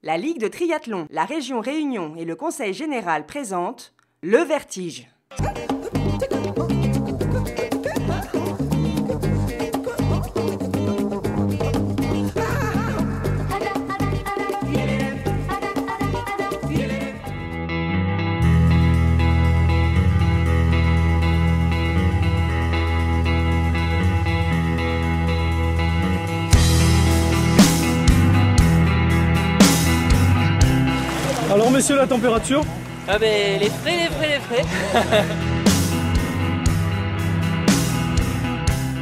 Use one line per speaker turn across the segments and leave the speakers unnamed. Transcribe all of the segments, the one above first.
La Ligue de triathlon, la région Réunion et le Conseil général présentent Le Vertige.
Alors messieurs, la température?
Ah ben les frais.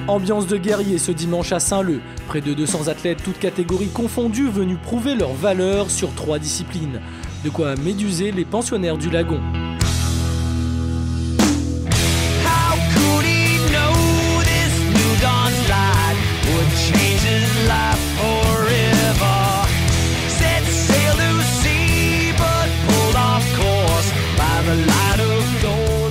Ambiance de guerrier ce dimanche à Saint-Leu. Près de 200 athlètes, toutes catégories confondues, venus prouver leur valeur sur 3 disciplines. De quoi méduser les pensionnaires du lagon.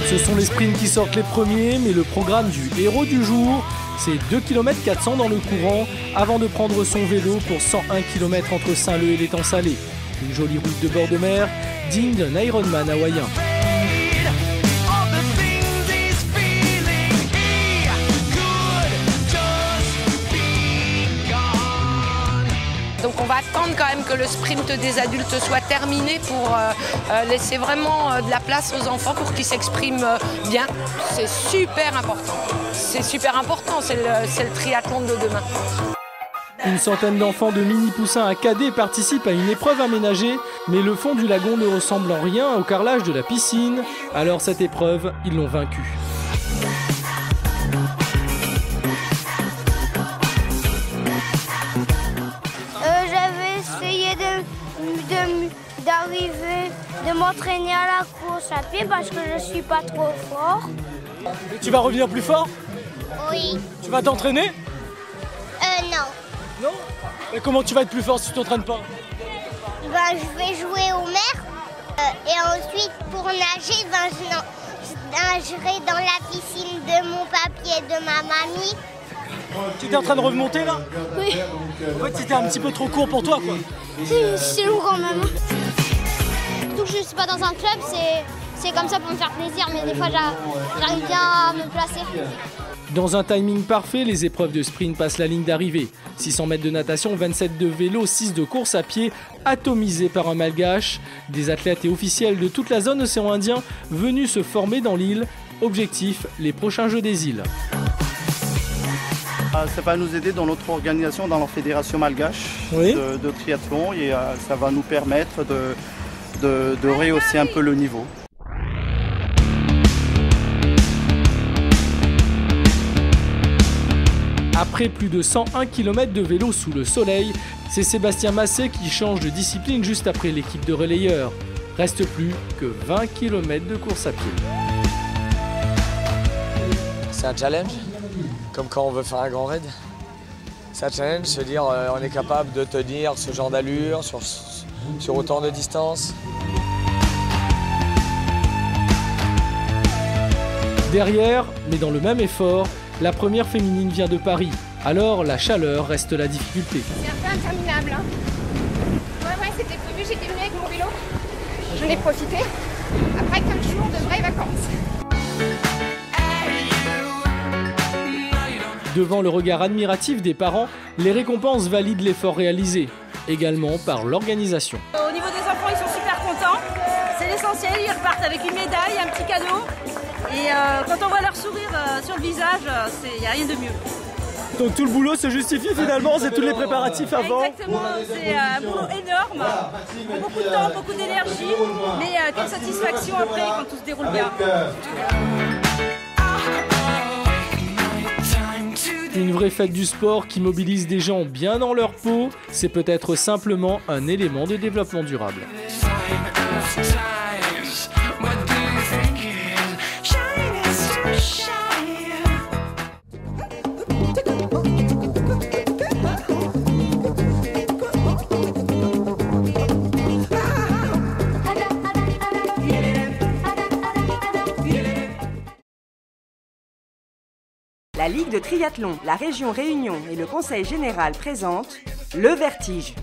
Ce sont les sprints qui sortent les premiers, mais le programme du héros du jour, c'est 2 km 400 dans le courant avant de prendre son vélo pour 101 km entre Saint-Leu et l'étang salé. Une jolie route de bord de mer, digne d'un Ironman hawaïen.
Donc on va attendre quand même que le sprint des adultes soit terminé pour laisser vraiment de la place aux enfants pour qu'ils s'expriment bien. C'est super important. C'est super important, c'est le triathlon de demain.
Une centaine d'enfants de mini-poussins à cadet participent à une épreuve aménagée, mais le fond du lagon ne ressemble en rien au carrelage de la piscine. Alors cette épreuve, ils l'ont vaincue.
D'arriver, de m'entraîner à la course à pied parce que je suis pas trop fort.
Et tu vas revenir plus fort?
Oui.
Tu vas t'entraîner?
Non.
Non? Et comment tu vas être plus fort si tu t'entraînes pas?
Ben, je vais jouer aux mers et ensuite pour nager, je nagerai dans la piscine de mon papy et de ma mamie.
Tu étais en train de remonter là?
Oui.
En fait c'était un petit peu trop court pour toi quoi.
C'est long quand même. Surtout que je suis pas dans un club, c'est comme ça pour me faire plaisir, mais des fois j'arrive bien à me placer.
Dans un timing parfait, les épreuves de sprint passent la ligne d'arrivée. 600 mètres de natation, 27 de vélo, 6 de course à pied, atomisés par un malgache. Des athlètes et officiels de toute la zone océan Indien venus se former dans l'île. Objectif, les prochains Jeux des îles.
Ça va nous aider dans notre organisation, dans la fédération malgache de triathlon et ça va nous permettre de rehausser un peu le niveau.
Après plus de 101 km de vélo sous le soleil, c'est Sébastien Massé qui change de discipline juste après l'équipe de relayeurs. Reste plus que 20 km de course à pied.
C'est un challenge, comme quand on veut faire un grand raid. C'est un challenge, se dire on est capable de tenir ce genre d'allure sur autant de distance.
Derrière, mais dans le même effort, la première féminine vient de Paris. Alors la chaleur reste la difficulté.
C'est un peu interminable. Hein. Ouais, c'était prévu, j'étais venue avec mon vélo. J'en ai profité. Après 15 jours de vraies vacances.
Devant le regard admiratif des parents, les récompenses valident l'effort réalisé, également par l'organisation.
Au niveau des enfants, ils sont super contents. C'est l'essentiel, ils repartent avec une médaille, un petit cadeau. Et quand on voit leur sourire sur le visage, il n'y a rien de mieux.
Donc tout le boulot se justifie finalement, c'est tous les préparatifs avant.
Exactement, c'est un boulot énorme, beaucoup de temps, beaucoup d'énergie, mais quelle satisfaction après quand tout se déroule bien.
Une vraie fête du sport qui mobilise des gens bien dans leur peau, c'est peut-être simplement un élément de développement durable.
La Ligue de triathlon, la région Réunion et le Conseil général présentent Le Vertige.